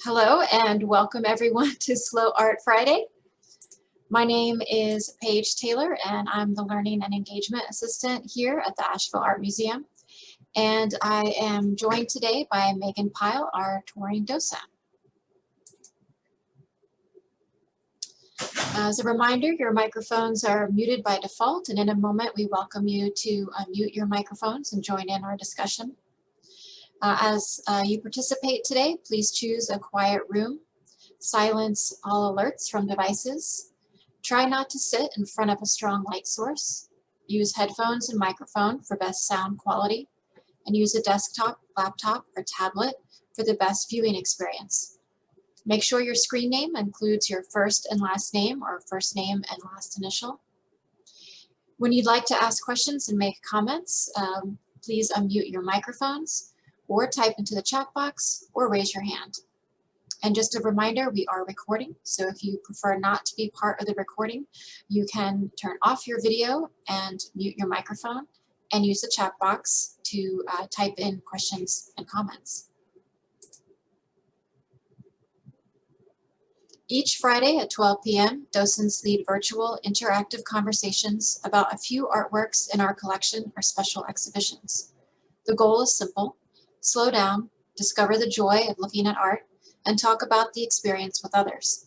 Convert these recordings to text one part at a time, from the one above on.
Hello and welcome everyone to Slow Art Friday. My name is Paige Taylor and I'm the Learning and Engagement Assistant here at the Asheville Art Museum. And I am joined today by Megan Pyle, our touring docent. As a reminder, your microphones are muted by default, and in a moment we welcome you to unmute your microphones and join in our discussion. As you participate today, please choose a quiet room, silence all alerts from devices, try not to sit in front of a strong light source, use headphones and microphone for best sound quality, and use a desktop, laptop, or tablet for the best viewing experience. Make sure your screen name includes your first and last name or first name and last initial. When you'd like to ask questions and make comments, please unmute your microphones or type into the chat box or raise your hand. And just a reminder, we are recording, so if you prefer not to be part of the recording, you can turn off your video and mute your microphone and use the chat box to type in questions and comments. Each Friday at 12 p.m., docents lead virtual interactive conversations about a few artworks in our collection or special exhibitions. The goal is simple: slow down, discover the joy of looking at art, and talk about the experience with others.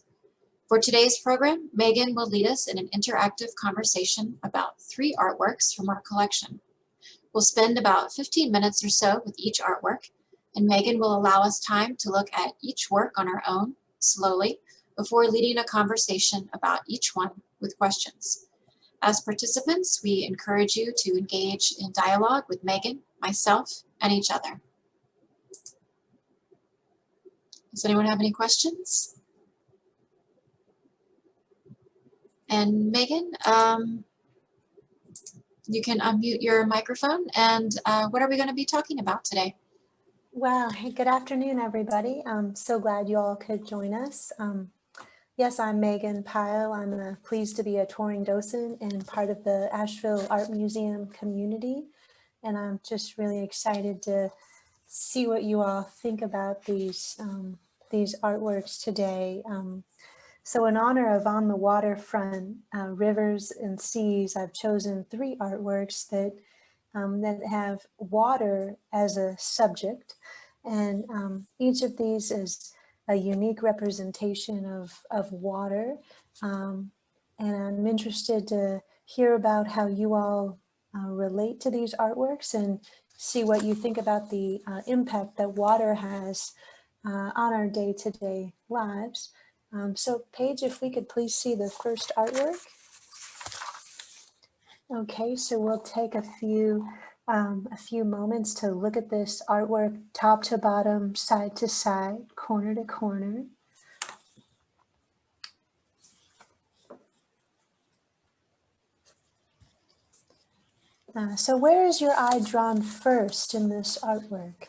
For today's program, Megan will lead us in an interactive conversation about 3 artworks from our collection. We'll spend about 15 minutes or so with each artwork, and Megan will allow us time to look at each work on our own, slowly, before leading a conversation about each one with questions. As participants, we encourage you to engage in dialogue with Megan, myself, and each other. Does anyone have any questions? And Megan, you can unmute your microphone. And what are we going to be talking about today? Well, hey, good afternoon, everybody. I'm so glad you all could join us. Yes, I'm Megan Pyle. I'm pleased to be a touring docent and part of the Asheville Art Museum community. And I'm just really excited to see what you all think about these artworks today. So in honor of On the Waterfront, Rivers and Seas, I've chosen 3 artworks that have water as a subject. And each of these is a unique representation of water. And I'm interested to hear about how you all relate to these artworks and see what you think about the impact that water has on our day-to-day lives. So Paige, if we could please see the first artwork. Okay, so we'll take a few moments to look at this artwork top to bottom, side to side, corner to corner. So where is your eye drawn first in this artwork?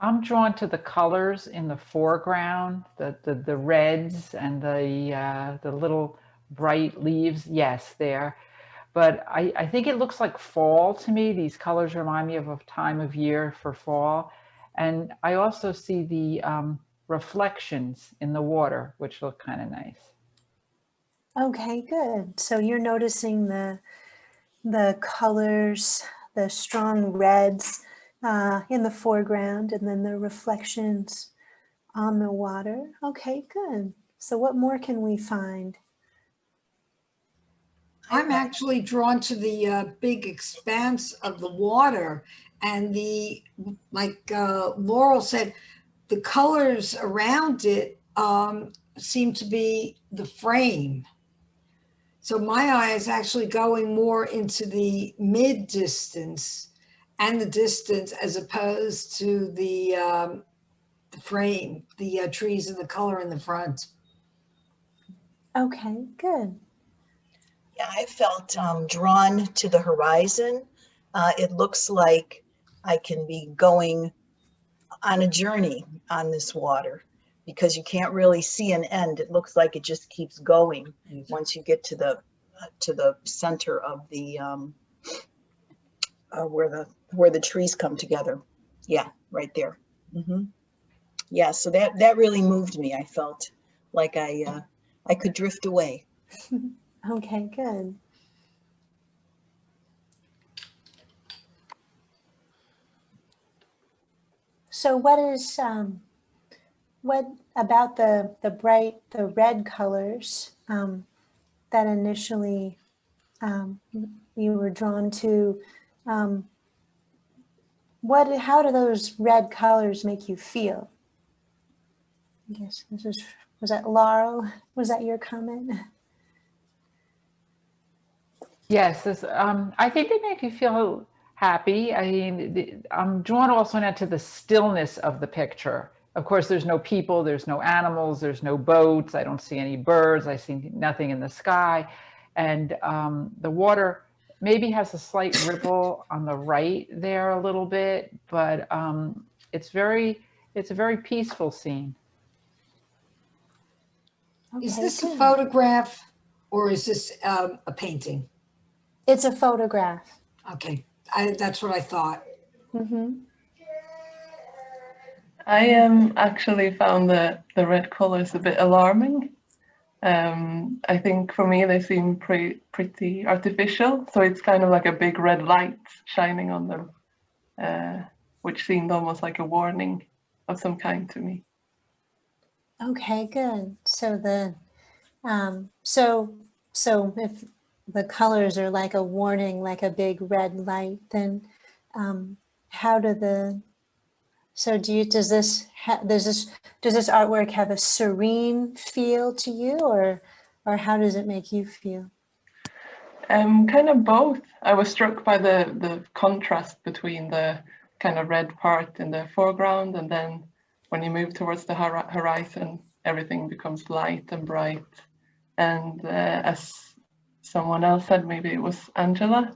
I'm drawn to the colors in the foreground, the reds and the little bright leaves. Yes, there. But I think it looks like fall to me. These colors remind me of a time of year for fall. And I also see the reflections in the water, which look kind of nice. Okay, good. So you're noticing the colors, the strong reds in the foreground, and then the reflections on the water. Okay, good. So what more can we find? I'm actually drawn to the big expanse of the water, and like Laurel said, the colors around it seem to be the frame. So my eye is actually going more into the mid distance and the distance as opposed to the frame, the trees and the color in the front. Okay, good. Yeah, I felt drawn to the horizon. It looks like I can be going on a journey on this water because you can't really see an end. It looks like it just keeps going once you get to the center of the where the trees come together. Yeah, right there. Mm-hmm. yeah, so that really moved me. I felt like I could drift away. Okay, good. So what about the red colors that initially you were drawn to? How do those red colors make you feel? I guess was that Laurel? Was that your comment? Yes, I think they make you feel happy. I mean, I'm drawn also now to the stillness of the picture. Of course, there's no people, there's no animals, there's no boats. I don't see any birds. I see nothing in the sky. And the water maybe has a slight ripple on the right there a little bit, but it's a very peaceful scene. Okay, Is this a good. photograph or is this a painting? It's a photograph. Okay, that's what I thought. Mm-hmm. I actually found the red colors a bit alarming. I think for me they seem pretty artificial, so it's kind of like a big red light shining on them, which seemed almost like a warning of some kind to me. Okay, good. So so if the colors are like a warning, like a big red light, then how do does this artwork have a serene feel to you, or how does it make you feel? Kind of both. I was struck by the contrast between the kind of red part in the foreground, and then when you move towards the horizon, everything becomes light and bright. And as someone else said, maybe it was Angela,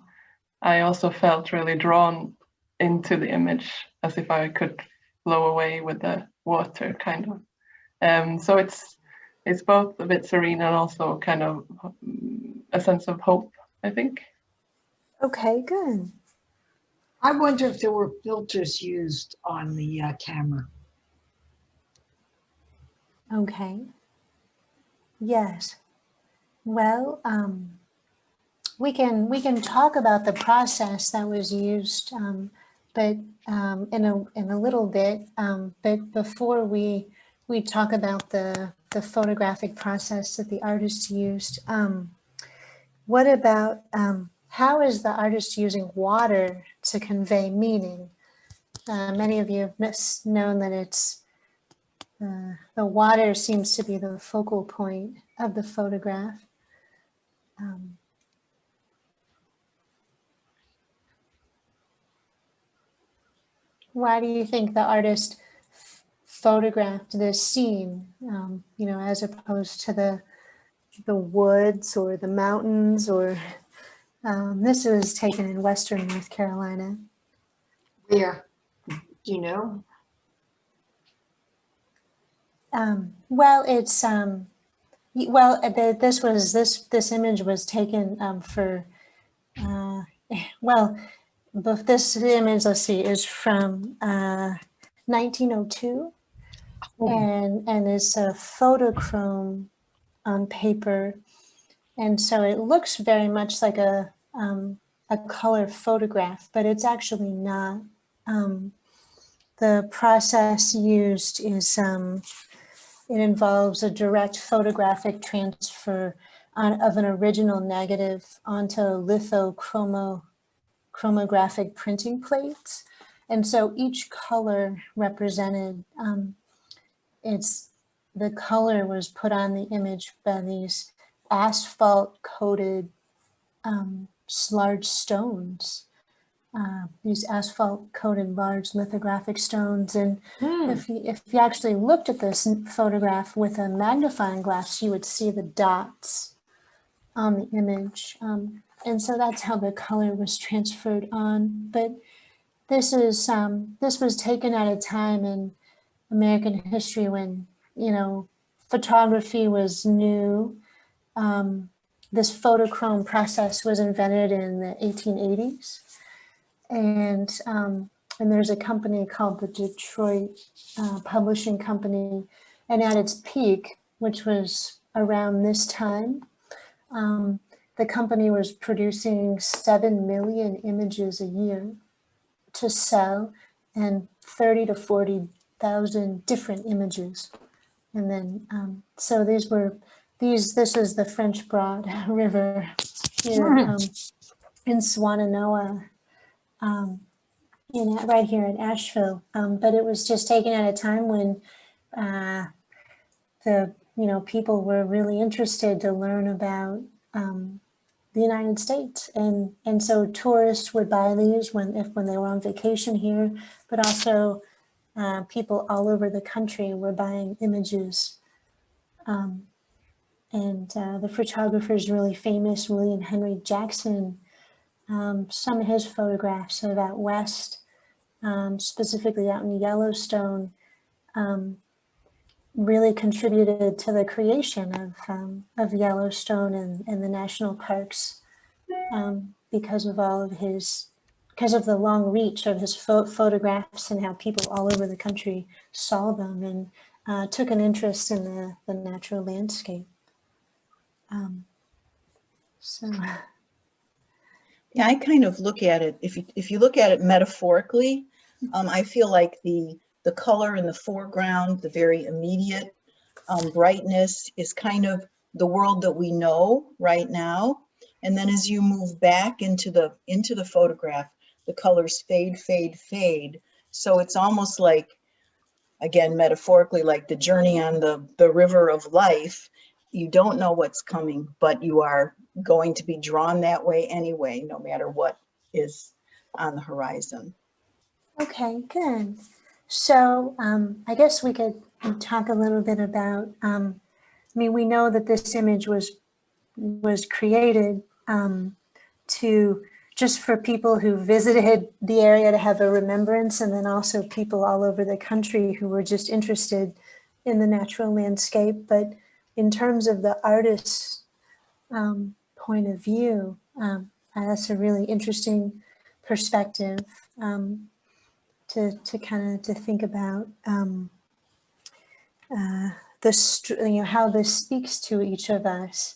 I also felt really drawn into the image, as if I could flow away with the water, kind of. So it's both a bit serene and also kind of a sense of hope, I think. Okay, good. I wonder if there were filters used on the camera. Okay. Yes. Well, we can talk about the process that was used, but in a little bit. But before we talk about the photographic process that the artist used, what about how is the artist using water to convey meaning? Many of you have known that it's the water seems to be the focal point of the photograph. Why do you think the artist photographed this scene, as opposed to the woods or the mountains, or this was taken in Western North Carolina? Where? Do you know? Well, it's this image was taken for but this image, let's see, is from 1902, and it's a photochrome on paper, and so it looks very much like a color photograph, but it's actually not. The process used is it involves a direct photographic transfer of an original negative onto chromographic printing plates. And so each color represented, the color was put on the image by these asphalt coated large stones, these asphalt coated large lithographic stones. And if you actually looked at this photograph with a magnifying glass, you would see the dots on the image. And so that's how the color was transferred on. But this was taken at a time in American history when, photography was new. This photochrome process was invented in the 1880s. And and there's a company called the Detroit Publishing Company, and at its peak, which was around this time, the company was producing 7 million images a year to sell, and 30 to 40,000 different images. And then, so this is the French Broad River here in Swannanoa, right here in Asheville. But it was just taken at a time when people were really interested to learn about the United States, and so tourists would buy these when they were on vacation here, but also people all over the country were buying images. The photographer is really famous, William Henry Jackson. Some of his photographs of out west, specifically out in Yellowstone, really contributed to the creation of Yellowstone and the national parks, because of the long reach of his photographs and how people all over the country saw them and took an interest in the natural landscape. Yeah, I kind of look at it, if you look at it metaphorically, I feel like the color in the foreground, the very immediate brightness is kind of the world that we know right now. And then as you move back into the photograph, the colors fade, fade, fade. So it's almost like, again, metaphorically, like the journey on the river of life. You don't know what's coming, but you are going to be drawn that way anyway, no matter what is on the horizon. Okay, good. So I guess we could talk a little bit about, we know that this image was created just for people who visited the area to have a remembrance, and then also people all over the country who were just interested in the natural landscape. But in terms of the artist's point of view, that's a really interesting perspective to think about how this speaks to each of us.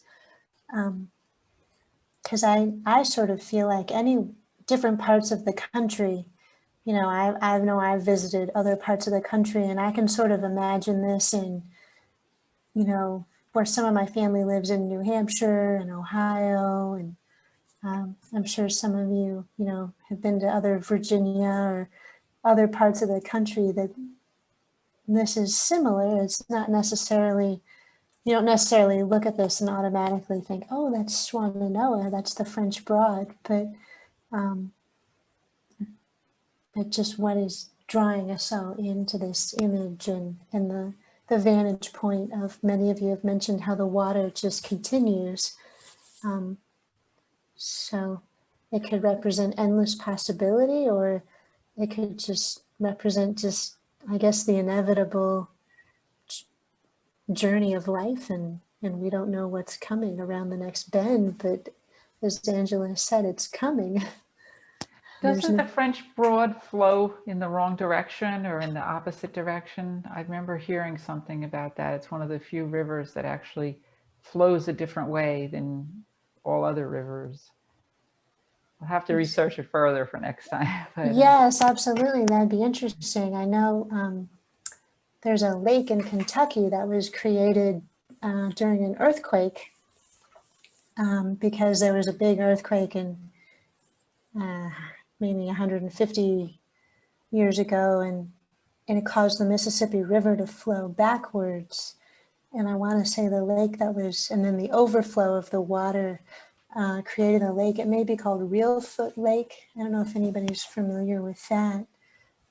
Because I sort of feel like any different parts of the country, I know I've visited other parts of the country, and I can sort of imagine this in, where some of my family lives in New Hampshire and Ohio, and I'm sure some of you, have been to other Virginia or other parts of the country that this is similar. It's not necessarily, you don't necessarily look at this and automatically think, oh, that's Swannanoa, that's the French Broad, but just what is drawing us all into this image, and the vantage point of, many of you have mentioned how the water just continues. So it could represent endless possibility, or it could just represent I guess, the inevitable journey of life, and we don't know what's coming around the next bend, but as Angela said, it's coming. Doesn't the French Broad flow in the wrong direction or in the opposite direction? I remember hearing something about that. It's one of the few rivers that actually flows a different way than all other rivers. I'll have to research it further for next time. But, yes, absolutely. That'd be interesting. I know there's a lake in Kentucky that was created during an earthquake, because there was a big earthquake in maybe 150 years ago, and it caused the Mississippi River to flow backwards. And I want to say the lake and then the overflow of the water created a lake. It may be called Reelfoot Lake. I don't know if anybody's familiar with that,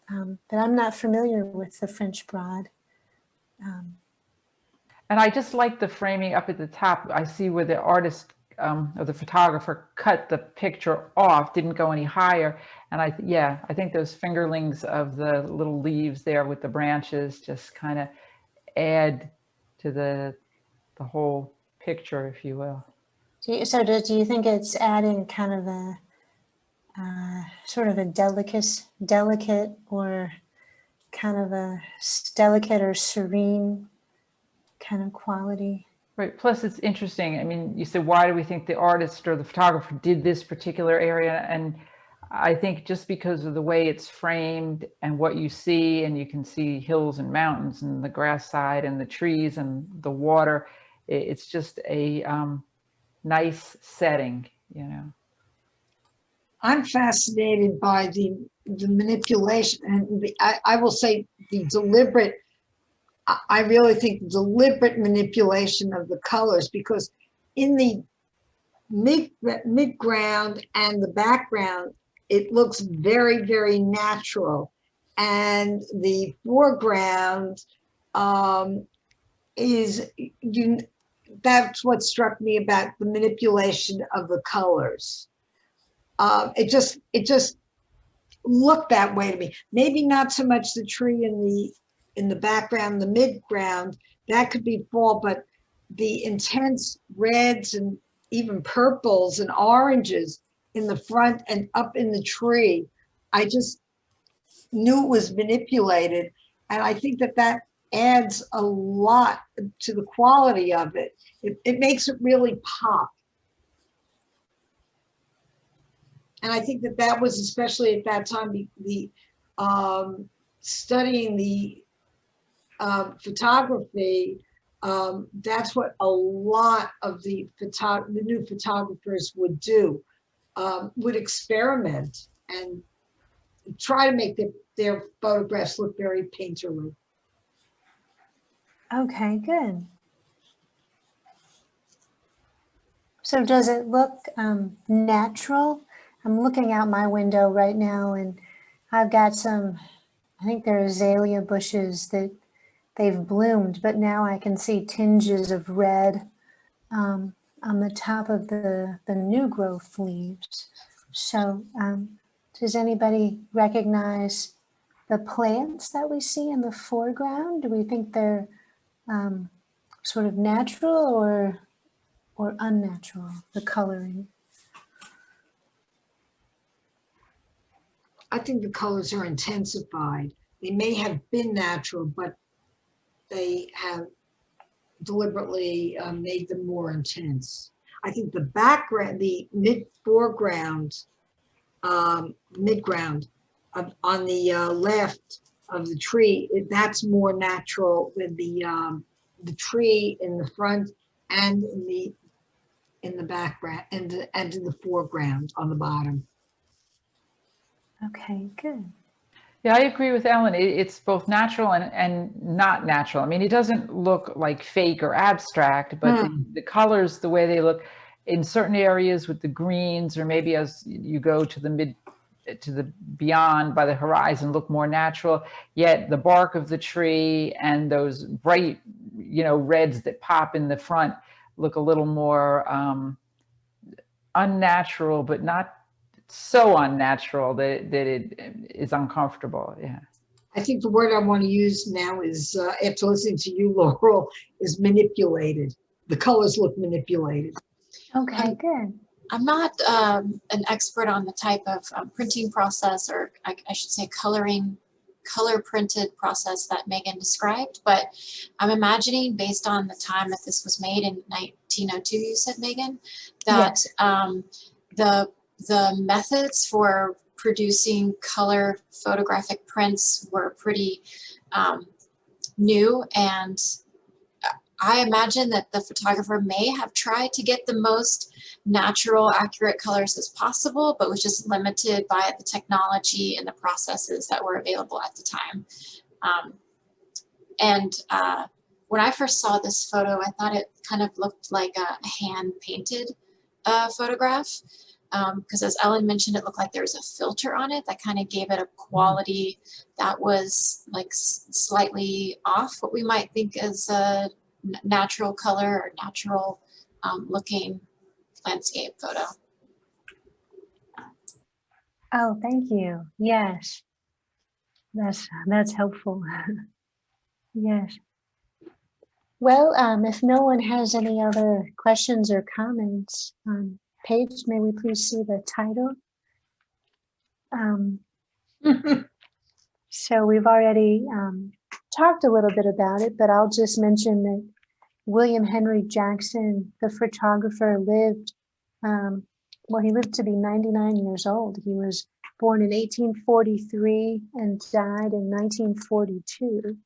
but I'm not familiar with the French Broad. and I just like the framing up at the top. I see where the artist or the photographer cut the picture off, didn't go any higher. And I think those fingerlings of the little leaves there with the branches just kind of add to the whole picture, if you will. So do you think it's adding kind of sort of a delicate or kind of a delicate or serene kind of quality. Right. Plus, it's interesting. I mean, you said, why do we think the artist or the photographer did this particular area? And I think just because of the way it's framed and what you see, and you can see hills and mountains and the grass side and the trees and the water, it's just a nice setting, you know. I'm fascinated by the manipulation, and I will say the deliberate. I really think deliberate manipulation of the colors, because in the midground and the background, it looks very, very natural, and the foreground is that's what struck me about the manipulation of the colors. It just looked that way to me. Maybe not so much the tree in the background, the midground, that could be fall, but the intense reds and even purples and oranges in the front and up in the tree, I just knew it was manipulated. And I think that adds a lot to the quality of it. It makes it really pop. And I think that was, especially at that time, the studying the photography, that's what a lot of the new photographers would do, would experiment and try to make their photographs look very painterly. Okay, good. So does it look natural? I'm looking out my window right now, and I've got some, I think they're azalea bushes that they've bloomed, but now I can see tinges of red on the top of the new growth leaves. So does anybody recognize the plants that we see in the foreground? Do we think they're sort of natural or unnatural, the coloring? I think the colors are intensified. They may have been natural, but they have deliberately made them more intense. I think the background, the midground on the left of the tree, that's more natural with the tree in the front and in the background and in the foreground on the bottom. Okay, good. Yeah, I agree with Ellen. It's both natural and not natural. I mean, it doesn't look like fake or abstract, but the colors, the way they look in certain areas with the greens, or maybe as you go to the beyond by the horizon, look more natural. Yet the bark of the tree and those bright, reds that pop in the front look a little more unnatural, but not so unnatural that it is uncomfortable. Yeah. I think the word I want to use now is, after listening to you, Laurel, is manipulated. The colors look manipulated. Okay, good. I'm not an expert on the type of printing process, or I should say color printed process that Megan described, but I'm imagining, based on the time that this was made in 1902, you said, Megan, that yes. The methods for producing color photographic prints were pretty new, and I imagine that the photographer may have tried to get the most natural, accurate colors as possible, but was just limited by the technology and the processes that were available at the time. When I first saw this photo, I thought it kind of looked like a hand-painted photograph. Because as Ellen mentioned, it looked like there was a filter on it that kind of gave it a quality that was like slightly off what we might think as a natural color or natural looking landscape photo. Oh, thank you. Yes, that's helpful. Yes. Well, if no one has any other questions or comments, Paige, may we please see the title? Um, so we've already talked a little bit about it, but I'll just mention that William Henry Jackson, the photographer, lived, well, he lived to be 99 years old. He was born in 1843 and died in 1942.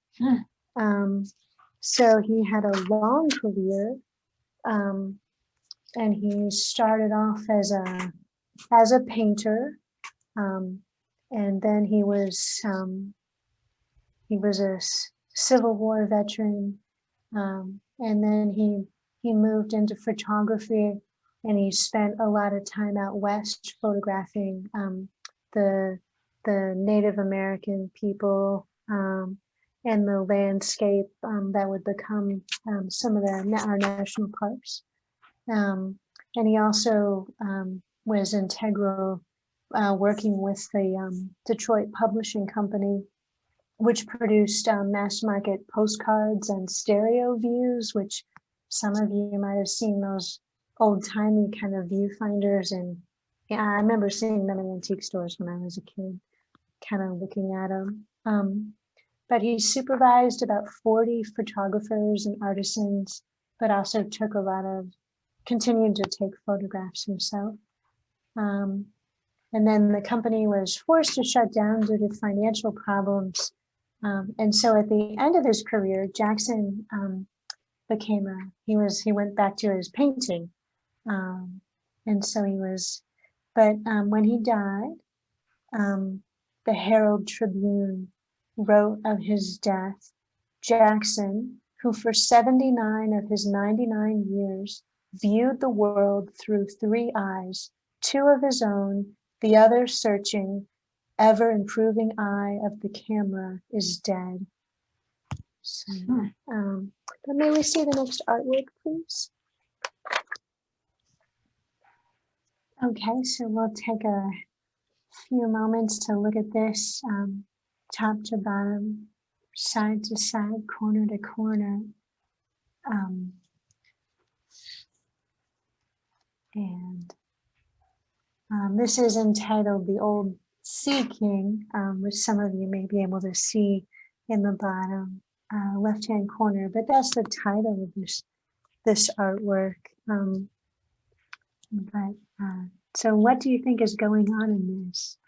So he had a long career, and he started off as a painter, and then he was a Civil War veteran, and then he moved into photography, and he spent a lot of time out west photographing the Native American people, and the landscape that would become some of our national parks. And he also was integral working with the Detroit Publishing Company, which produced mass market postcards and stereo views, which some of you might have seen, those old-timey kind of viewfinders. And yeah, I remember seeing them in antique stores when I was a kid, kind of looking at them. But he supervised about 40 photographers and artisans, but also continued to take photographs himself. And then the company was forced to shut down due to financial problems. And so at the end of his career, Jackson he went back to his painting. And so when he died, the Herald Tribune wrote of his death, Jackson, who for 79 of his 99 years viewed the world through 3 eyes, 2 of his own, the other searching, ever improving eye of the camera, is dead. So, but may we see the next artwork, please? Okay, so we'll take a few moments to look at this, top to bottom, side to side, corner to corner. This is entitled The Old Sea King, which some of you may be able to see in the bottom left-hand corner, but that's the title of this artwork. So what do you think is going on in this?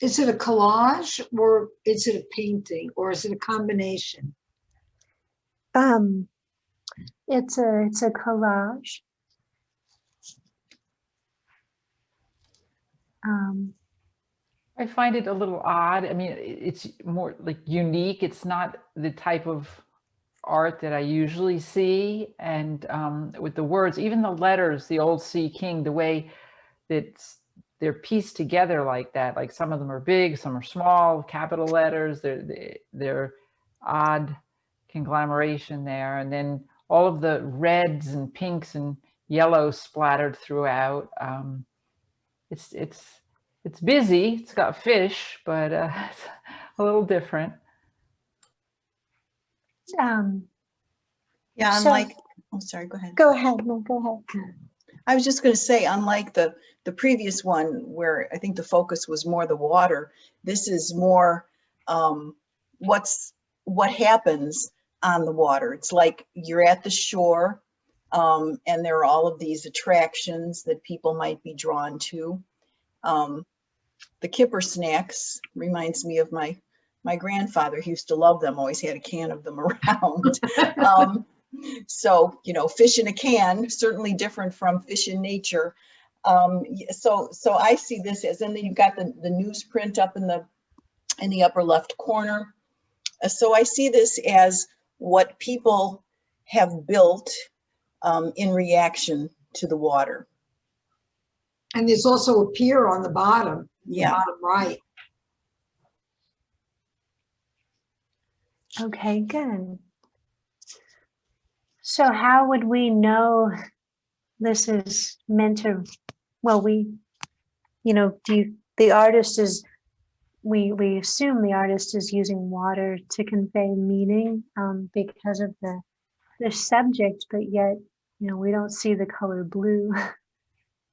Is it a collage, or is it a painting, or is it a combination? It's a collage. I find it a little odd. I mean, it's more like unique. It's not the type of art that I usually see. And with the words, even the letters, the Old Sea King, the way that they're pieced together like that, like some of them are big, some are small, capital letters, they're odd conglomeration there. And then all of the reds and pinks and yellows splattered throughout. It's busy, it's got fish, but it's a little different. Yeah, unlike, oh, sorry, go ahead. Go ahead, no, go ahead. I was just going to say, unlike the previous one, where I think the focus was more the water, this is more what happens on the water. It's like you're at the shore, and there are all of these attractions that people might be drawn to. The kipper snacks reminds me of my grandfather. He used to love them, always had a can of them around. So, you know, fish in a can, certainly different from fish in nature. So I see this as, and then you've got the newsprint up in the upper left corner. So I see this as what people have built in reaction to the water. And there's also a pier on the bottom, Yeah. bottom right. Okay, good. So how would we know this is meant to, well, the artist is we assume the artist is using water to convey meaning because of the subject, but yet, you know, we don't see the color blue.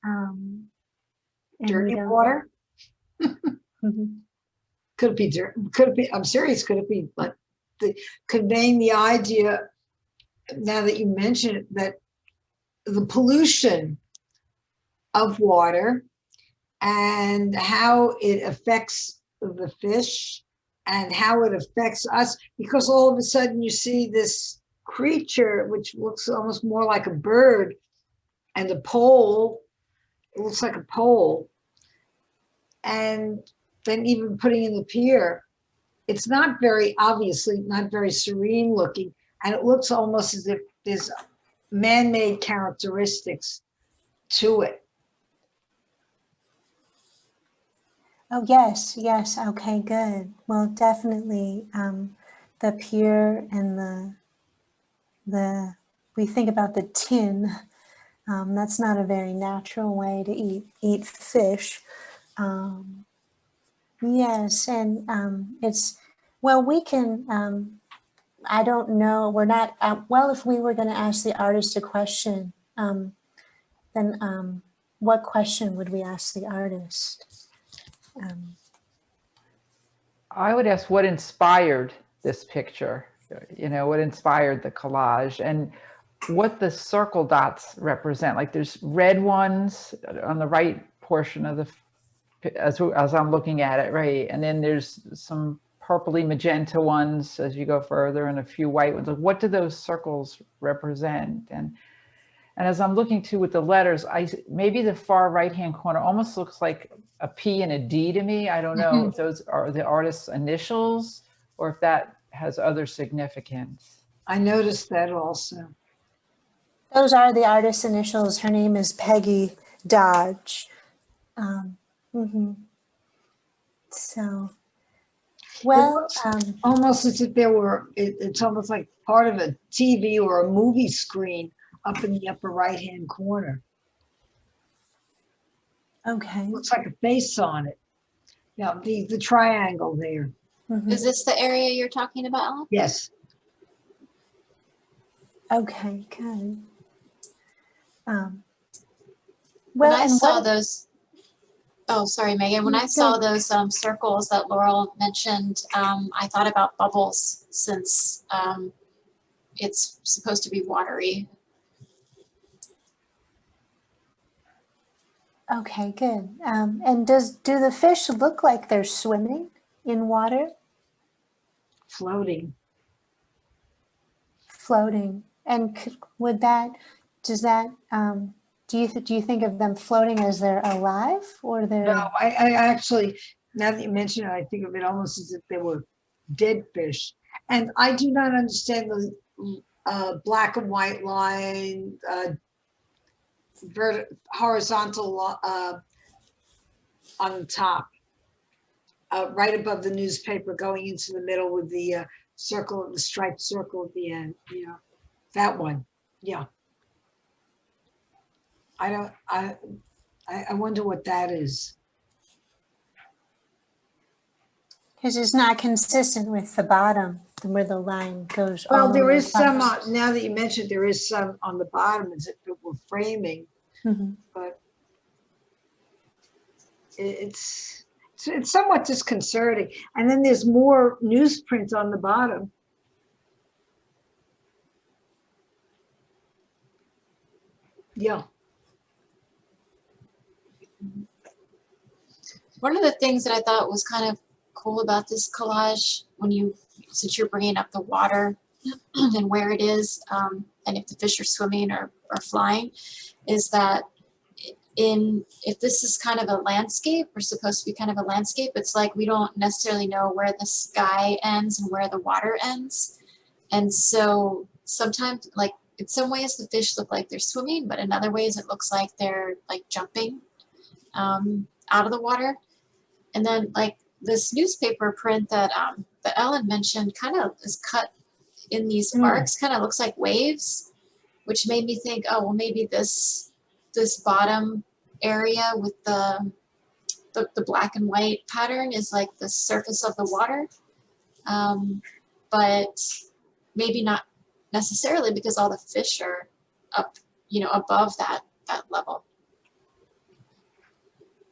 And we Dirty don't. water? Mhm. Could it be dirt? Could it be, I'm serious, could it be like conveying the idea, now that you mention it, that the pollution of water and how it affects the fish and how it affects us, because all of a sudden you see this creature which looks almost more like a bird, and a pole, it looks like a pole, and then even putting in the pier, it's not very, obviously not very serene looking, and it looks almost as if there's man-made characteristics to it. Oh, yes, yes. Okay, good. Well, definitely the pier and we think about the tin. That's not a very natural way to eat fish. Yes, and it's, well, we can, I don't know, we're not, well, if we were going to ask the artist a question, then what question would we ask the artist? I would ask what inspired this picture, you know, what inspired the collage, and what the circle dots represent. Like there's red ones on the right portion of the, as I'm looking at it, right? And then there's some purpley magenta ones as you go further, and a few white ones. Like, what do those circles represent? And as I'm looking too with the letters, maybe the far right-hand corner almost looks like a P and a D to me. I don't know if those are the artist's initials or if that has other significance. I noticed that also. Those are the artist's initials. Her name is Peggy Dodge. So, well, Almost as if there were, it's almost like part of a TV or a movie screen up in the upper right-hand corner. okay. Looks like a face on it. Yeah, the triangle there. Is this the area you're talking about, Ellen? Yes. Okay, good. When Well, I and saw what, those, oh, sorry, Megan. When I saw those circles that Laurel mentioned, I thought about bubbles since it's supposed to be watery. okay, good. And do the fish look like they're swimming in water? Floating. Floating. And would that, does that, do you think of them floating as they're alive or they're? No, I actually, now that you mention it, I think of it almost as if they were dead fish. And I do not understand the black and white line, horizontal on the top, right above the newspaper, going into the middle with the circle, the striped circle at the end. Yeah, that one. Yeah. I wonder what that is. Because it's not consistent with the bottom where the line goes. all Well, the there way is some, across. now that you mentioned, there is some on the bottom as if it were framing, Mhm. but it's somewhat disconcerting. And then there's more newsprint on the bottom. Yeah. One of the things that I thought was kind of cool about this collage, since you're bringing up the water and where it is, and if the fish are swimming or flying, is that if this is kind of a landscape, or supposed to be kind of a landscape, it's like we don't necessarily know where the sky ends and where the water ends. And so sometimes, like in some ways the fish look like they're swimming, but in other ways it looks like they're like jumping out of the water. And then like this newspaper print that Ellen mentioned kind of is cut in these arcs, kind of looks like waves, which made me think, oh, well, maybe this bottom area with the the black and white pattern is like the surface of the water, but maybe not necessarily because all the fish are up, you know, above that level.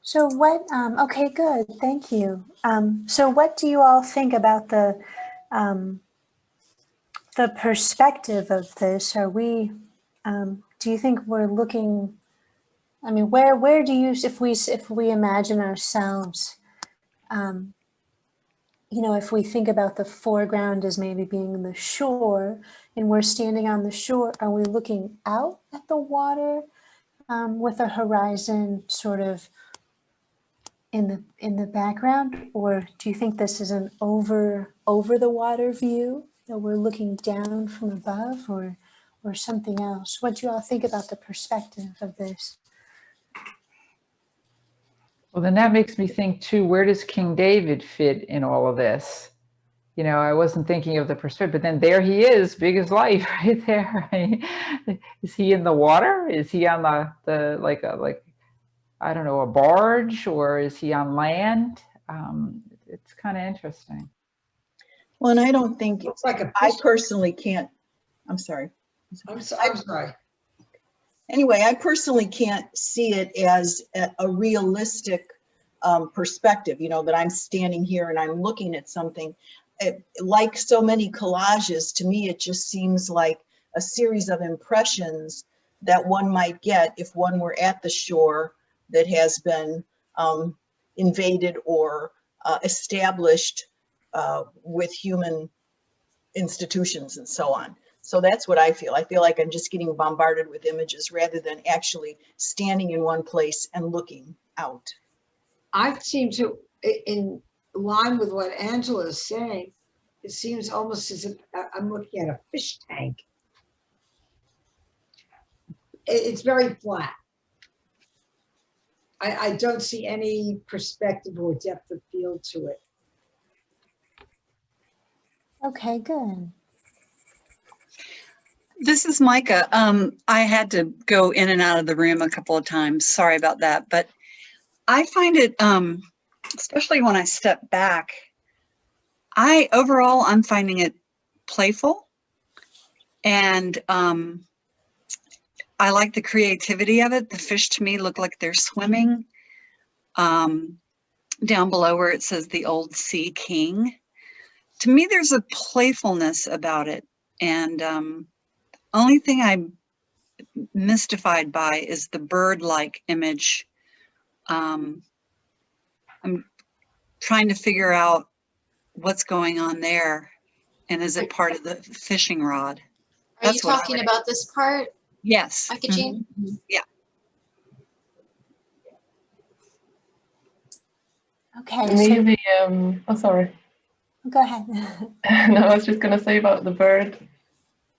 So what, okay, good, thank you. So what do you all think about the perspective of this? Are we, do you think we're looking, I mean, where do you, if we imagine ourselves, you know, if we think about the foreground as maybe being the shore and we're standing on the shore, are we looking out at the water with a horizon sort of in the background, or do you think this is an over the water view that we're looking down from above, or something else? What do you all think about the perspective of this? Well, then that makes me think too, where does King David fit in all of this? You know, I wasn't thinking of the perspective, but then there he is, big as life, right there. Is he in the water? Is he on the like I don't know, a barge, or is he on land? It's kind of interesting. Well, and I don't think, Looks like a I fish. personally can't, I'm sorry. I'm sorry. Anyway, I personally can't see it as a realistic perspective, you know, that I'm standing here and I'm looking at something. Like so many collages, to me, it just seems like a series of impressions that one might get if one were at the shore that has been invaded or established with human institutions and so on. So that's what I feel. I feel like I'm just getting bombarded with images rather than actually standing in one place and looking out. I seem to, in line with what Angela is saying, it seems almost as if I'm looking at a fish tank. It's very flat. I don't see any perspective or depth of field to it. Okay, good. This is Micah. I had to go in and out of the room a couple of times. Sorry about that. But I find it, especially when I step back, overall, I'm finding it playful. And I like the creativity of it. The fish to me look like they're swimming. Down below where it says the old sea king. To me, there's a playfulness about it. And only thing I'm mystified by is the bird-like image. I'm trying to figure out what's going on there, and is it part of the fishing rod? Are you talking about this part? Yes. Micah Jean? Mm-hmm. Yeah. Okay, To me, so oh, sorry. go ahead. No, I was just going to say about the bird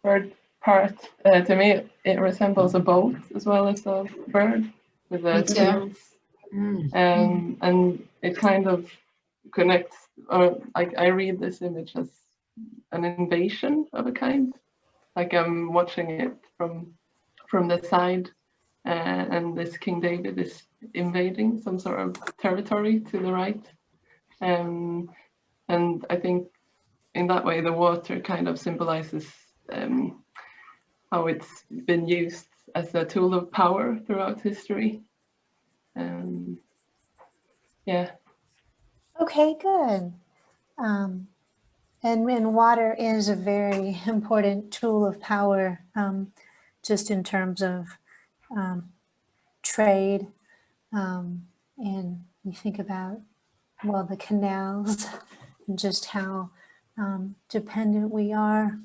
part. To me, it resembles a boat as well as a bird with the sails. And it kind of connects, or I read this image as an invasion of a kind. Like I'm watching it from the side, and this King David is invading some sort of territory to the right. And I think in that way, the water kind of symbolizes how it's been used as a tool of power throughout history. Yeah. Okay, good. And water is a very important tool of power, just in terms of trade. And you think about, well, the canals and just how dependent we are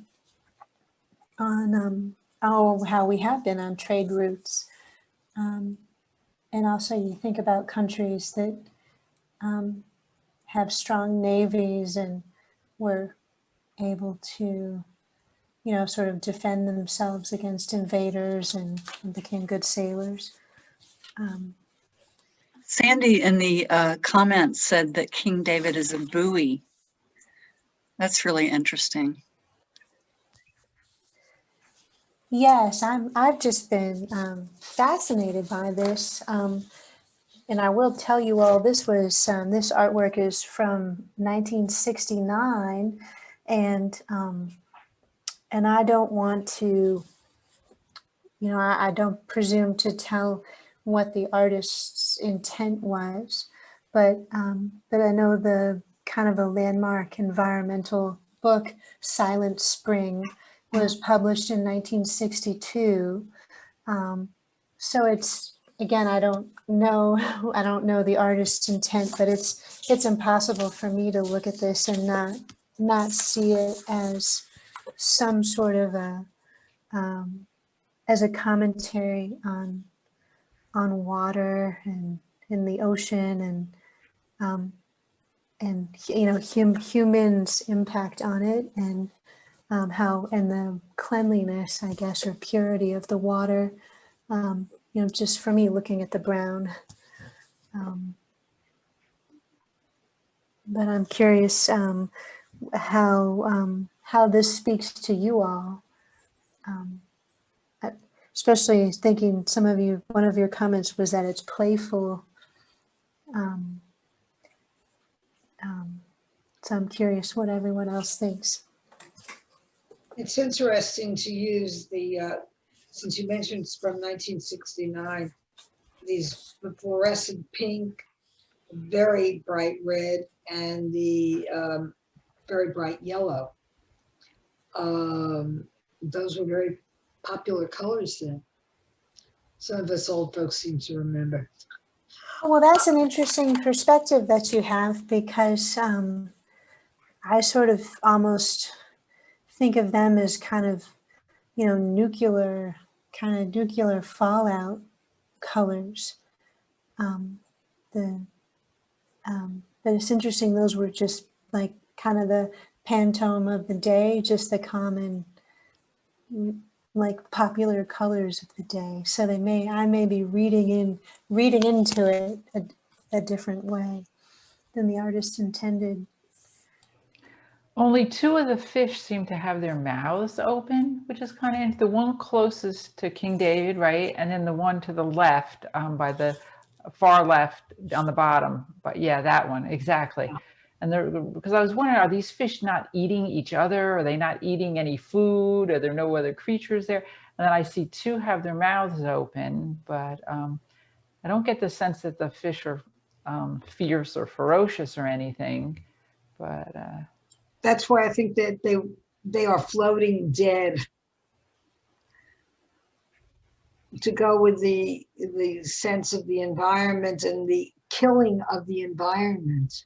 on, how we have been on trade routes. And also you think about countries that have strong navies and were able to, you know, sort of defend themselves against invaders and became good sailors. Sandy in the comments said that King David is a buoy. That's really interesting. Yes, I've just been fascinated by this. And and I will tell you all, this was this artwork is from 1969, and I don't want to, you know, I don't presume to tell what the artist's intent was, but I know the kind of a landmark environmental book, Silent Spring, was published in 1962. So it's, again, I don't know the artist's intent, but it's impossible for me to look at this and not see it as some sort of a as a commentary on water and in the ocean, and you know, humans' impact on it, and how, and the cleanliness, I guess, or purity of the water. You know, just for me, looking at the brown. But I'm curious how this speaks to you all. Especially thinking, some of you, one of your comments was that it's playful. So I'm curious what everyone else thinks. It's interesting to use the, since you mentioned it's from 1969, these fluorescent pink, very bright red, and the very bright yellow. Those were very popular colors then. Some of us old folks seem to remember. Well, that's an interesting perspective that you have, because I sort of almost think of them as kind of, you know, nuclear fallout colors. But it's interesting, those were just like kind of the Pantone of the day, just the common, like, popular colors of the day. So I may be reading into it a different way than the artist intended. Only two of the fish seem to have their mouths open, which is kind of the one closest to King David, right? And then the one to the left, by the far left on the bottom. But yeah, that one, exactly. And because I was wondering, are these fish not eating each other? Are they not eating any food? Are there no other creatures there? And then I see two have their mouths open, but I don't get the sense that the fish are fierce or ferocious or anything. But that's why I think that they are floating dead. To go with the sense of the environment and the killing of the environment.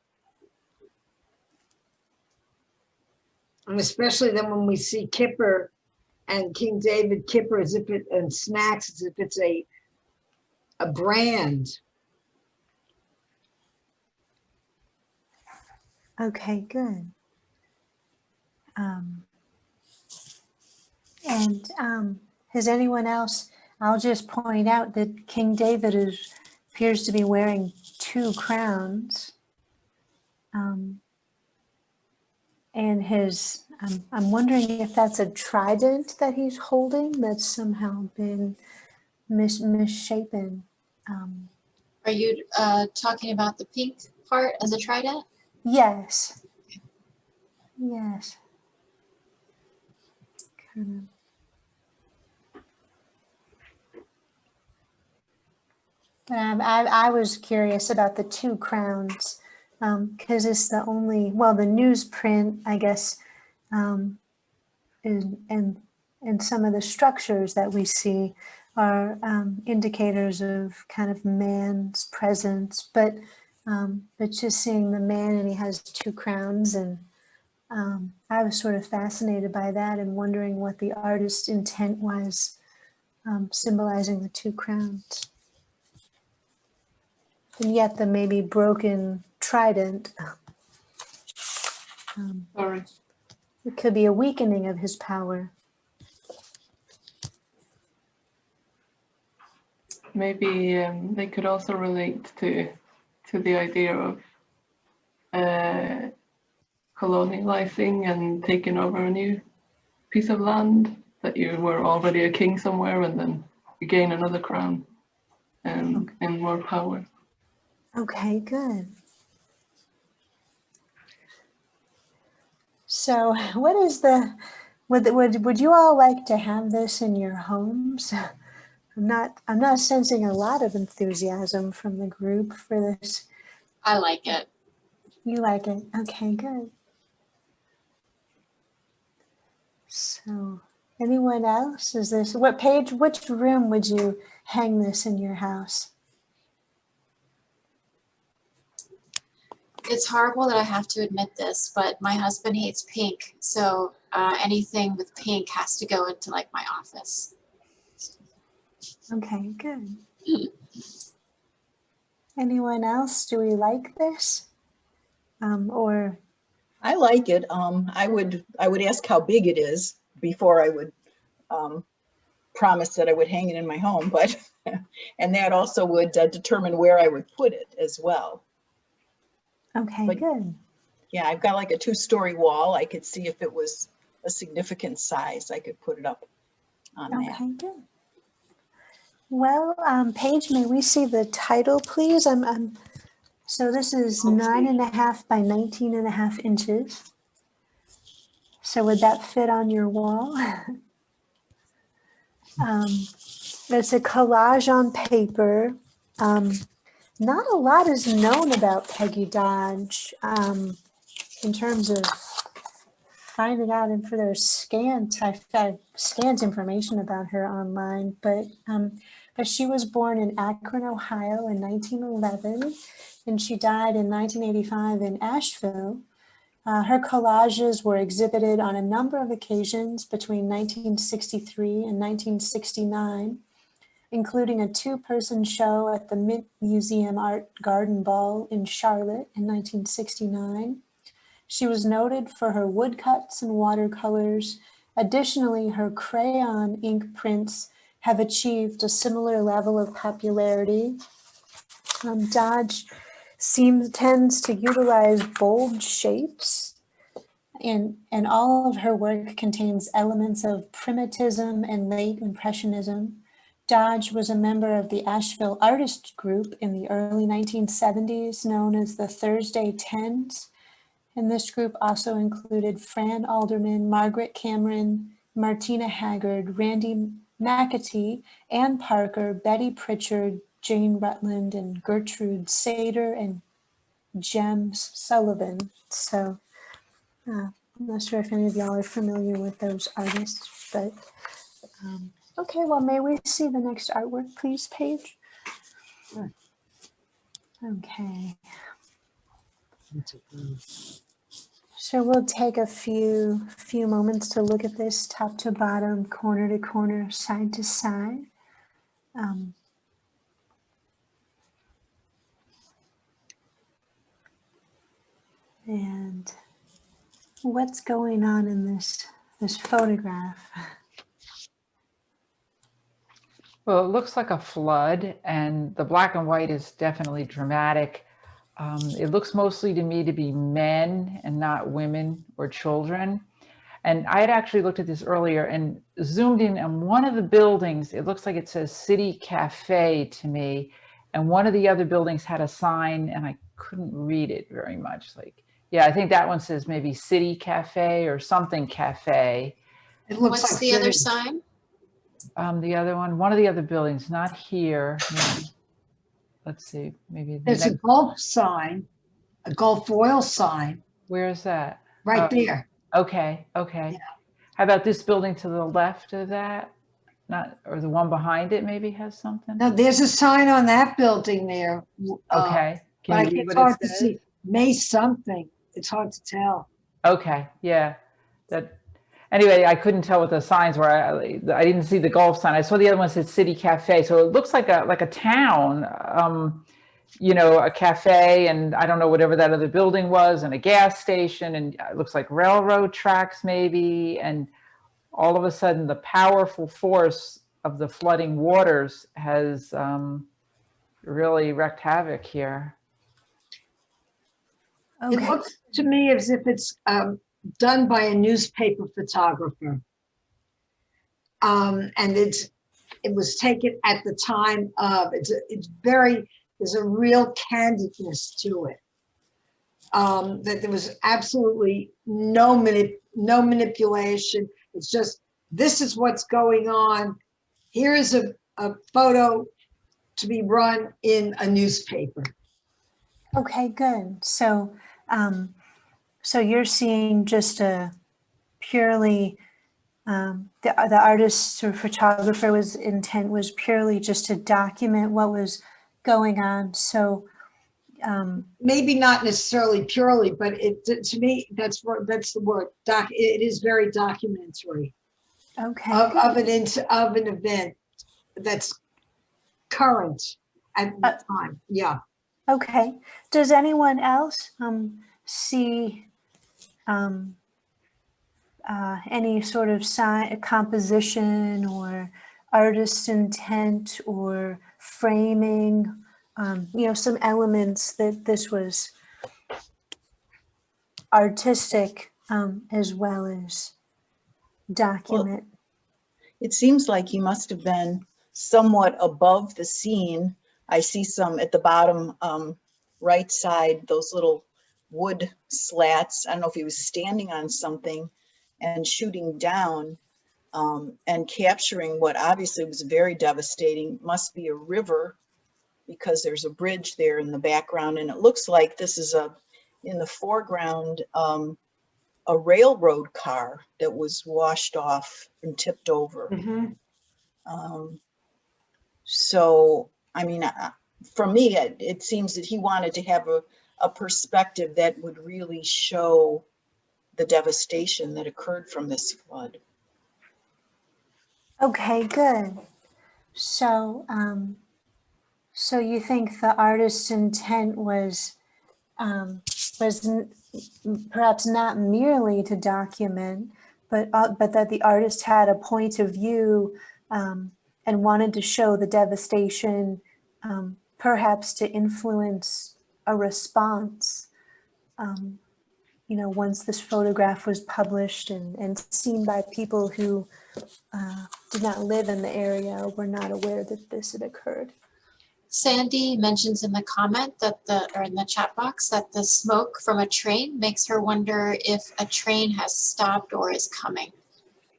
And especially then when we see Kipper and King David, Kipper as if it, and Snacks as if it's a brand. Okay, good. And has anyone else, I'll just point out that King David appears to be wearing two crowns. And I'm wondering if that's a trident that he's holding that's somehow been misshapen. Are you talking about the pink part as a trident? Yes. Yes. Kind of. I was curious about the two crowns, because it's the only, well, the newsprint, I guess, and some of the structures that we see are indicators of kind of man's presence, but just seeing the man, and he has two crowns, and I was sort of fascinated by that and wondering what the artist's intent was, symbolizing the two crowns. And yet the maybe broken trident. Sorry. It could be a weakening of his power. Maybe they could also relate to the idea of colonializing and taking over a new piece of land, that you were already a king somewhere and then you gain another crown and more power. Okay, good. So what is would you all like to have this in your homes? I'm not sensing a lot of enthusiasm from the group for this. I like it. You like it? Okay, good. So anyone else? Which room would you hang this in your house? It's horrible that I have to admit this, but my husband hates pink. So anything with pink has to go into like my office. Okay, good. Anyone else? Do we like this? Or I like it. I would ask how big it is before I would promise that I would hang it in my home, but and that also would determine where I would put it as well. okay, But- good. Yeah, I've got like a 2-story wall. I could see if it was a significant size, I could put it up on that. Okay, good. Well, Paige, may we see the title, please? So this is 9.5 by 19.5 inches. So would that fit on your wall? It's a collage on paper. Not a lot is known about Peggy Dodge in terms of finding out, and for their scant, I've scant information about her online, but she was born in Akron, Ohio in 1911, and she died in 1985 in Asheville. Her collages were exhibited on a number of occasions between 1963 and 1969, including a 2-person show at the Mint Museum Art Garden Ball in Charlotte in 1969. She was noted for her woodcuts and watercolors. Additionally, her crayon ink prints have achieved a similar level of popularity. Dodge tends to utilize bold shapes, and all of her work contains elements of primitivism and late impressionism. Dodge was a member of the Asheville artist group in the early 1970s known as the Thursday Tens. And this group also included Fran Alderman, Margaret Cameron, Martina Haggard, Randy McAtee, Ann Parker, Betty Pritchard, Jane Rutland, and Gertrude Sater, and Jem Sullivan. So I'm not sure if any of y'all are familiar with those artists, but okay, well, may we see the next artwork, please, Paige? Sure. Okay. So we'll take a few moments to look at this top to bottom, corner to corner, side to side. And what's going on in this photograph? Well, it looks like a flood, and the black and white is definitely dramatic. It looks mostly to me to be men and not women or children. And I had actually looked at this earlier and zoomed in on one of the buildings. It looks like it says City Cafe to me. And one of the other buildings had a sign and I couldn't read it very much. Like, yeah, I think that one says maybe City Cafe or something cafe. It looks What's like the other city. sign? The other one of the other buildings, not here. Maybe. Let's see, maybe. There's a golf sign, a golf oil sign Where is that? right there. Okay. Yeah. How about this building to the left of that? Not, or the one behind it maybe has something? No, there's a sign on that building there. Okay. But Can you read it's what hard it to says? see. May something. It's hard to tell. Okay, yeah. Anyway, I couldn't tell what the signs were. I didn't see the golf sign. I saw the other one said City Cafe. So it looks like a town, a cafe, and I don't know whatever that other building was, and a gas station, and it looks like railroad tracks maybe. And all of a sudden, the powerful force of the flooding waters has really wreaked havoc here. It Okay. looks to me as if it's done by a newspaper photographer. And it was taken at the time of, it's very There's a real candidness to it. That there was absolutely no manipulation. It's just, this is what's going on. Here is a photo to be run in a newspaper. Okay, good. So, so you're seeing just a purely, the artist or photographer intent was purely just to document what was going on. So, Maybe not necessarily purely, but to me, that's the word. It is very documentary okay. of an event that's current at the time. Yeah. Okay. Does anyone else see any sort of composition or artist intent or framing? You know, some elements that this was artistic as well as document. Well, it seems like he must have been somewhat above the scene. I see some at the bottom right side, those little wood slats. I don't know if he was standing on something and shooting down and capturing what obviously was very devastating. Must be a river, because there's a bridge there in the background, and it looks like this is in the foreground, a railroad car that was washed off and tipped over. So, I mean, for me, it seems that he wanted to have a perspective that would really show the devastation that occurred from this flood. Okay, good. So, so you think the artist's intent was perhaps not merely to document, but that the artist had a point of view and wanted to show the devastation, perhaps to influence a response. You know, once this photograph was published and seen by people who did not live in the area or were not aware that this had occurred. Sandy mentions in the comment that or in the chat box that the smoke from a train makes her wonder if a train has stopped or is coming.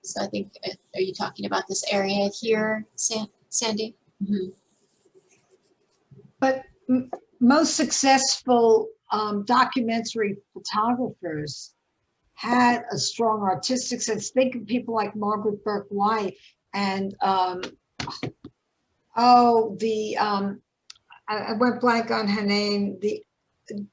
So I think, are you talking about this area here, Sandy? Mm-hmm. But most successful documentary photographers had a strong artistic sense. Think of people like Margaret Burke-White and I went blank on her name, the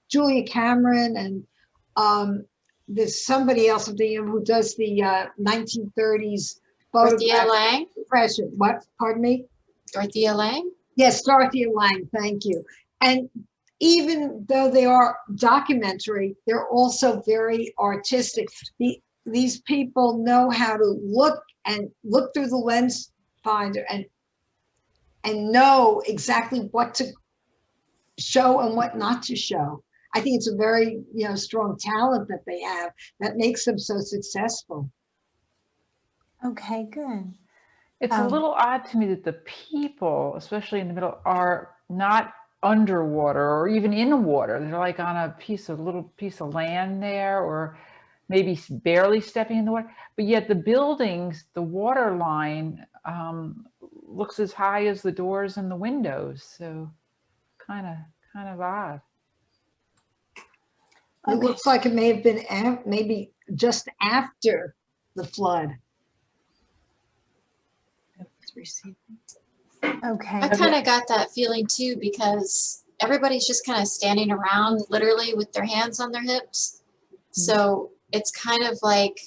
Julia Cameron, and there's somebody else who does the 1930s Dorothea Lange? Impression. What? Pardon me? Dorothea Lange? Yes, Dorothea Lange, thank you. And even though they are documentary, they're also very artistic. These people know how to look through the lens finder and know exactly what to show and what not to show. I think it's a very strong talent that they have that makes them so successful. Okay, good. It's a little odd to me that the people, especially in the middle, are not underwater or even in water. They're like on a little piece of land there, or maybe barely stepping in the water. But yet the buildings, the water line looks as high as the doors and the windows. So kind of odd. It looks like it may have been maybe just after the flood. Okay. I kind of got that feeling too, because everybody's just kind of standing around literally with their hands on their hips. So it's kind of like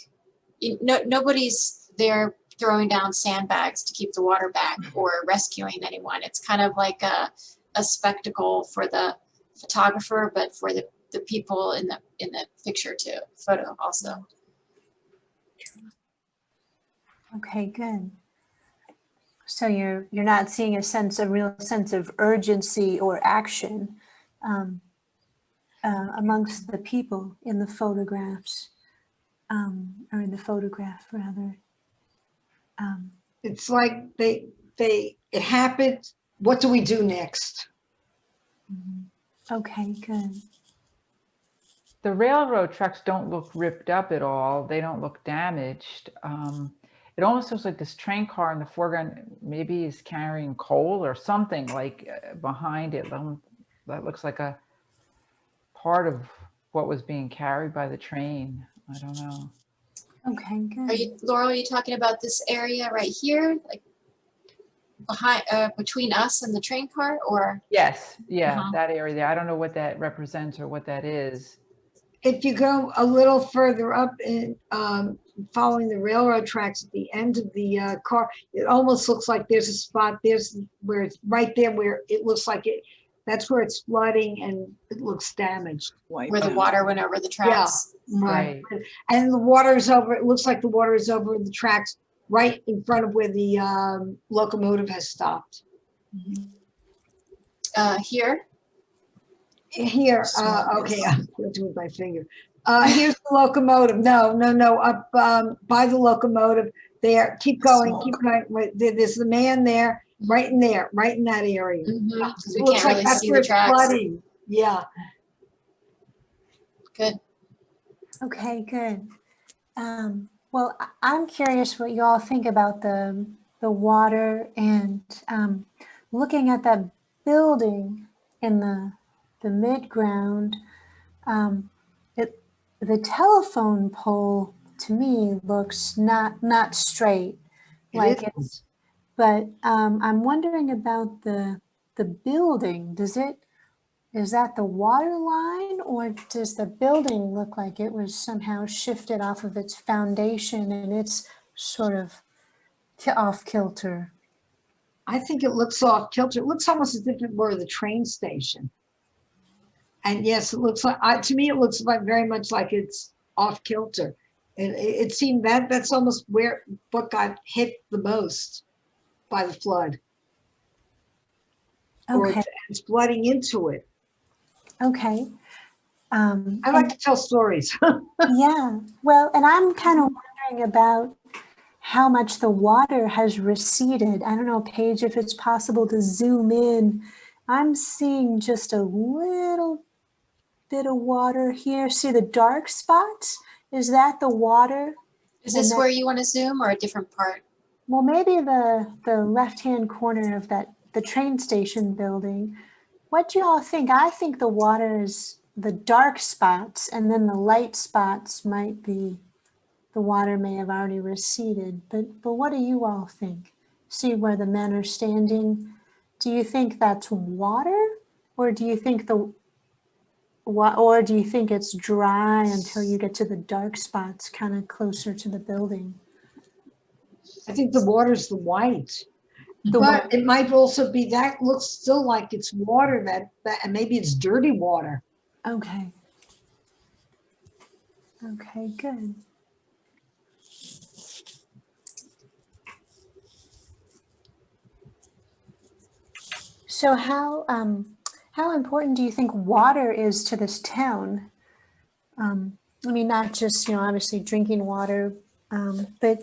nobody's there throwing down sandbags to keep the water back or rescuing anyone. It's kind of like a spectacle for the photographer, but for the people in the picture too, photo also. Okay, good. So you're not seeing a real sense of urgency or action amongst the people in the photographs, or in the photograph rather. It's like it happened. What do we do next? Okay, good. The railroad tracks don't look ripped up at all. They don't look damaged. It almost looks like this train car in the foreground maybe is carrying coal or something like behind it. That looks like a part of what was being carried by the train. I don't know. Okay, good. Are you, Laurel, are you talking about this area right here, like behind, between us and the train car, or? Yes, yeah, Uh-huh. that area there. I don't know what that represents or what that is. If you go a little further up in following the railroad tracks at the end of the car, it almost looks like there's a spot. There's where it's right there where it looks like it. That's where it's flooding and it looks damaged. White Where the out. water went over the tracks? Right. And the water is over. It looks like the water is over the tracks right in front of where the locomotive has stopped. Here? Here, Small okay, bit. I'm gonna do it with my finger. Here's the locomotive. No, up by the locomotive there. Keep going, Smoke. keep going. Right, there's the man there, right in that area. Mm-hmm. Yeah, Because it we looks can't like really that's see where the it's tracks. flooding. Yeah. Good. Okay, good. Well, I'm curious what you all think about the water and looking at that building in the mid-ground. The telephone pole to me looks not straight, like It it's. But I'm wondering about the building. Is that the water line, or does the building look like it was somehow shifted off of its foundation and it's sort of off kilter? I think it looks off kilter. It looks almost as if it were the train station. And yes, it looks like, to me, it looks like very much like it's off kilter. And it seemed that's almost what got hit the most by the flood. Or Okay, it's flooding into it. okay. I like to tell stories. Yeah, well, and I'm kind of wondering about how much the water has receded. I don't know, Paige, if it's possible to zoom in. I'm seeing just a little bit of water here. See the dark spots? Is that the water? Is And this then- where you want to zoom or a different part? Well, maybe the left-hand corner of the train station building. What do you all think? I think the water is the dark spots, and then the light spots might be the water may have already receded. But what do you all think? See where the men are standing? Do you think that's water, or do you think it's dry until you get to the dark spots, kind of closer to the building? I think the water's the white. The But it might also be that looks still like it's water that and maybe it's dirty water. Okay. Okay, good. So how important do you think water is to this town? I mean, not just, obviously drinking water, but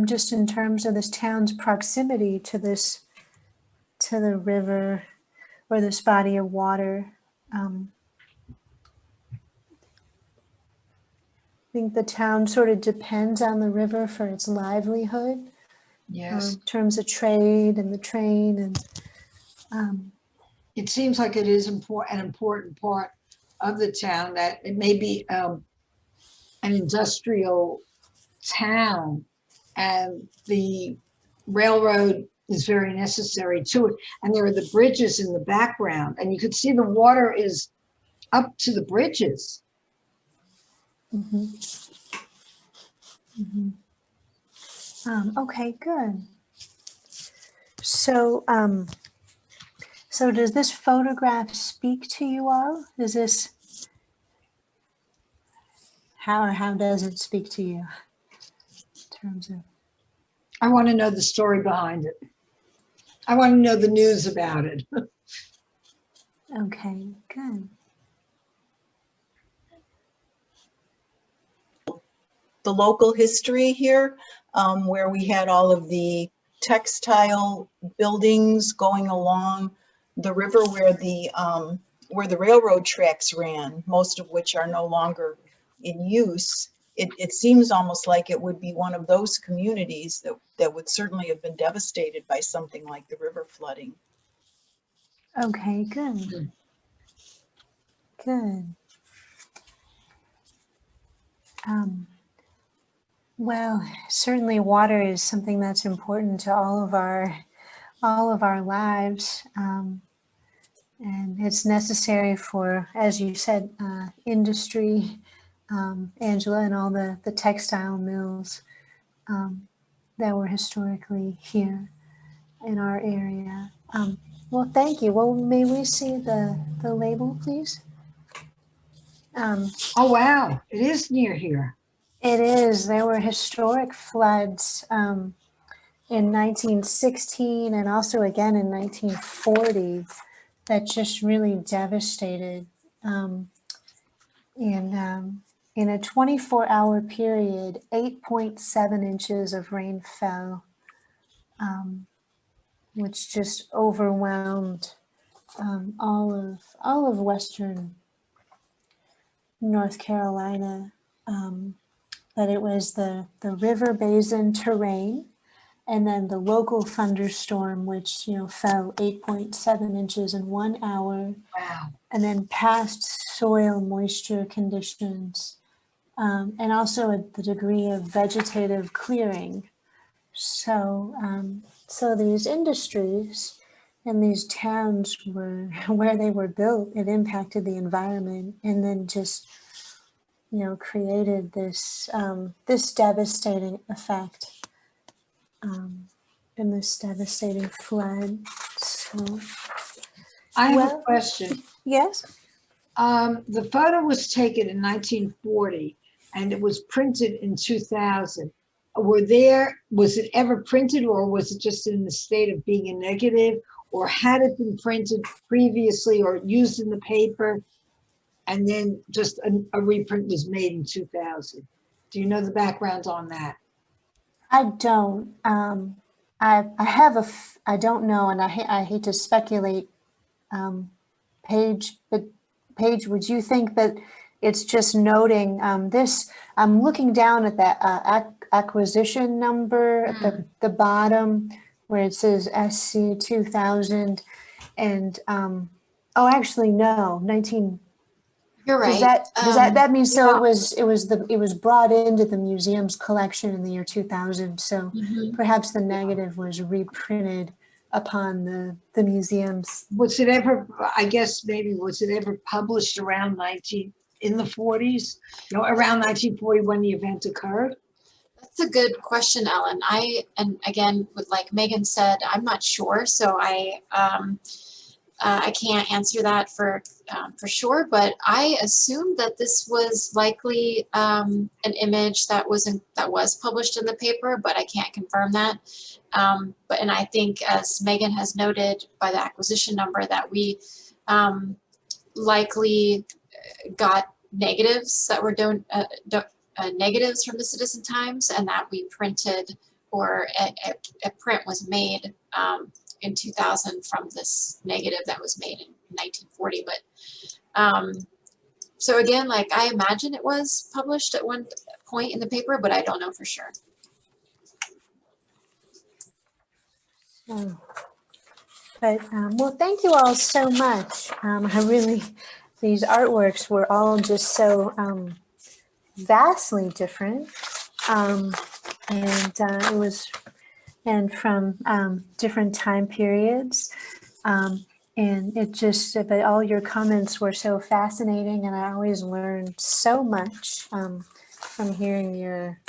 just in terms of this town's proximity to the river or this body of water. I think the town sort of depends on the river for its livelihood, Yes. in terms of trade and the train and It seems like it is an important part of the town, that it may be an industrial town, and the railroad is very necessary to it. And there are the bridges in the background, and you could see the water is up to the bridges. Okay, good. So, so does this photograph speak to you all? Is this, how does it speak to you in terms of? I want to know the story behind it. I want to know the news about it. Okay, good. The local history here, where we had all of the textile buildings going along the river where the railroad tracks ran, most of which are no longer in use, it seems almost like it would be one of those communities that would certainly have been devastated by something like the river flooding. Okay, good. Good. Well, certainly water is something that's important to all of our lives. And it's necessary for, as you said, industry, Angela, and all the textile mills that were historically here in our area. Well, thank you. Well, may we see the label, please? Oh, wow. It is near here. It is. There were historic floods in 1916 and also again in 1940 that just really devastated. In a 24-hour period, 8.7 inches of rain fell, which just overwhelmed all of Western North Carolina. But it was the river basin terrain, and then the local thunderstorm, which fell 8.7 inches in 1 hour. Wow. And then past soil moisture conditions, and also the degree of vegetative clearing. So, so these industries and these towns were where they were built. It impacted the environment, and then just created this this devastating effect and this devastating flood. So, I have a question. Yes. The photo was taken in 1940 and it was printed in 2000. Was it ever printed, or was it just in the state of being a negative, or had it been printed previously or used in the paper and then just a reprint was made in 2000? Do you know the background on that? I don't. I don't know, and I hate to speculate. Paige, but Paige, would you think that it's just noting this? I'm looking down at that acquisition number at the bottom where it says SC 2000, and oh, actually no, 19. You're right. That means so it was brought into the museum's collection in the year 2000. So perhaps the negative was reprinted upon the museums. Was it ever, I guess maybe, was it ever published around in the 40s? Around 1940 when the event occurred? That's a good question, Ellen. And again, like Megan said, I'm not sure, so I can't answer that for sure, but I assume that this was likely an image that was published in the paper, but I can't confirm that. And I think, as Megan has noted by the acquisition number, that we likely got negatives that were negatives from the Citizen Times, and that we printed, or a print was made in 2000 from this negative that was made in 1940. But so again, like, I imagine it was published at one point in the paper, but I don't know for sure. But well, thank you all so much. These artworks were all just so vastly different, and it was, and from different time periods, and it just, but all your comments were so fascinating, and I always learned so much from hearing your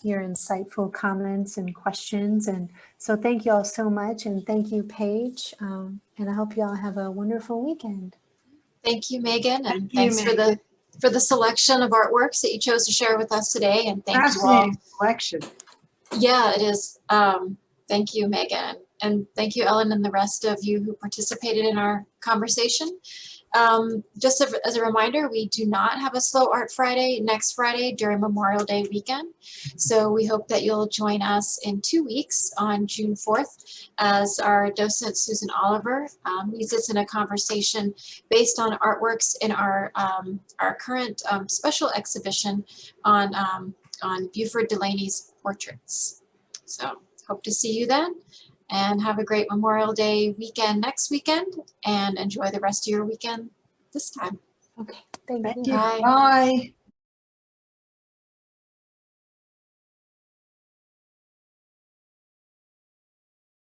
insightful comments and questions. And so thank you all so much, and thank you, Paige, and I hope you all have a wonderful weekend. Thank you, Megan, and thanks for the selection of artworks that you chose to share with us today. And thank you all. Selection. Yeah, it is. Thank you, Megan, and thank you, Ellen, and the rest of you who participated in our conversation. Just as a reminder, we do not have a Slow Art Friday next Friday during Memorial Day weekend. So we hope that you'll join us in 2 weeks on June 4th as our docent Susan Oliver leads us in a conversation based on artworks in our current special exhibition on Buford Delaney's portraits. So hope to see you then, and have a great Memorial Day weekend next weekend, and enjoy the rest of your weekend this time. Okay, thank Thank you. you. Bye. Bye.